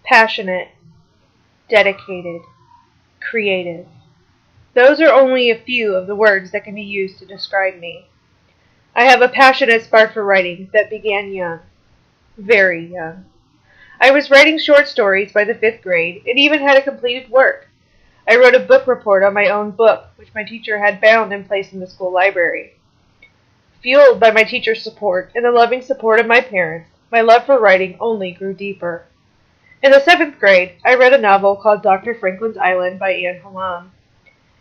Passionate, dedicated, creative. Those are only a few of the words that can be used to describe me. I have a passionate spark for writing that began young, very young. I was writing short stories by the 5th grade and even had a completed work. I wrote a book report on my own book, which my teacher had bound and placed in the school library. Fueled by my teacher's support and the loving support of my parents, my love for writing only grew deeper. In the 7th grade, I read a novel called Dr. Franklin's Island by Anne Hallam.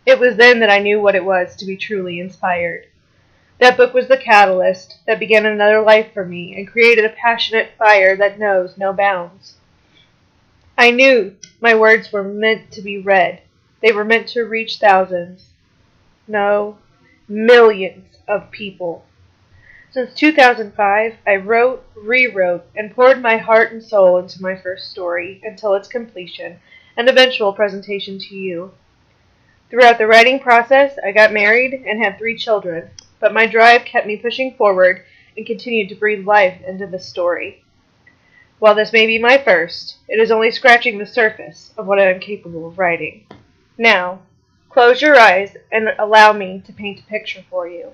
It was then that I knew what it was to be truly inspired. That book was the catalyst that began another life for me and created a passionate fire that knows no bounds. I knew my words were meant to be read. They were meant to reach thousands. No, millions of people. Since 2005, I wrote, rewrote, and poured my heart and soul into my first story until its completion and eventual presentation to you. Throughout the writing process, I got married and had 3 children, but my drive kept me pushing forward and continued to breathe life into the story. While this may be my first, it is only scratching the surface of what I am capable of writing. Now, close your eyes and allow me to paint a picture for you.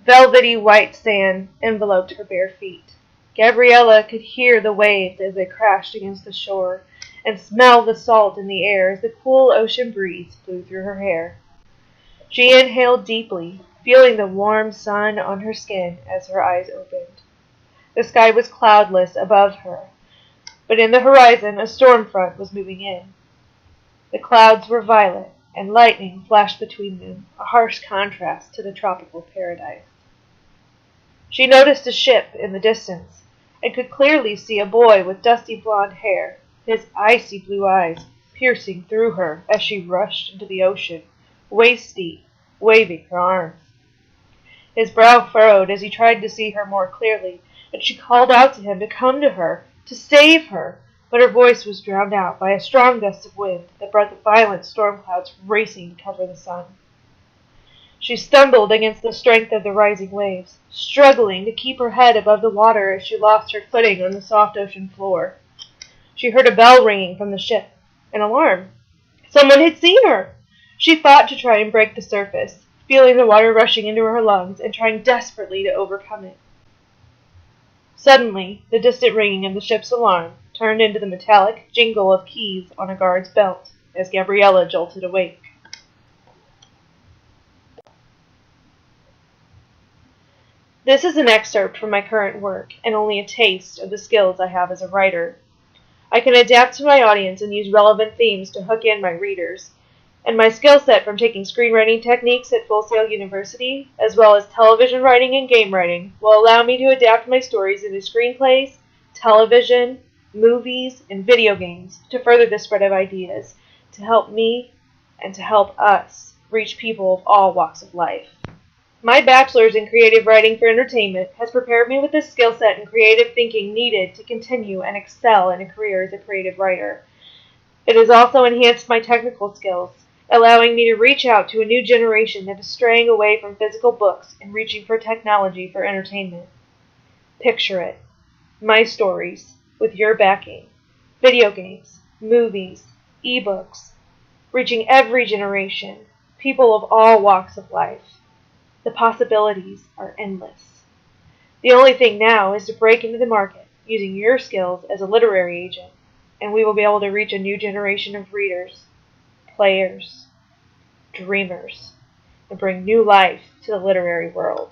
Velvety white sand enveloped her bare feet. Gabriella could hear the waves as they crashed against the shore and smell the salt in the air as the cool ocean breeze blew through her hair. She inhaled deeply, feeling the warm sun on her skin as her eyes opened. The sky was cloudless above her, but in the horizon a storm front was moving in. The clouds were violet, and lightning flashed between them, a harsh contrast to the tropical paradise. She noticed a ship in the distance, and could clearly see a boy with dusty blonde hair, his icy blue eyes piercing through her as she rushed into the ocean, waist deep, waving her arms. His brow furrowed as he tried to see her more clearly, and she called out to him to come to her, to save her, but her voice was drowned out by a strong gust of wind that brought the violent storm clouds racing to cover the sun. She stumbled against the strength of the rising waves, struggling to keep her head above the water as she lost her footing on the soft ocean floor. She heard a bell ringing from the ship, an alarm. Someone had seen her! She fought to try and break the surface, feeling the water rushing into her lungs and trying desperately to overcome it. Suddenly, the distant ringing of the ship's alarm turned into the metallic jingle of keys on a guard's belt as Gabriella jolted awake. This is an excerpt from my current work and only a taste of the skills I have as a writer. I can adapt to my audience and use relevant themes to hook in my readers, and my skill set from taking screenwriting techniques at Full Sail University, as well as television writing and game writing, will allow me to adapt my stories into screenplays, television, movies, and video games to further the spread of ideas, to help me and to help us reach people of all walks of life. My bachelor's in creative writing for entertainment has prepared me with the skill set and creative thinking needed to continue and excel in a career as a creative writer. It has also enhanced my technical skills, allowing me to reach out to a new generation that is straying away from physical books and reaching for technology for entertainment. Picture it. My stories, with your backing. Video games, movies, ebooks, reaching every generation, people of all walks of life. The possibilities are endless. The only thing now is to break into the market using your skills as a literary agent, and we will be able to reach a new generation of readers, players, dreamers, and bring new life to the literary world.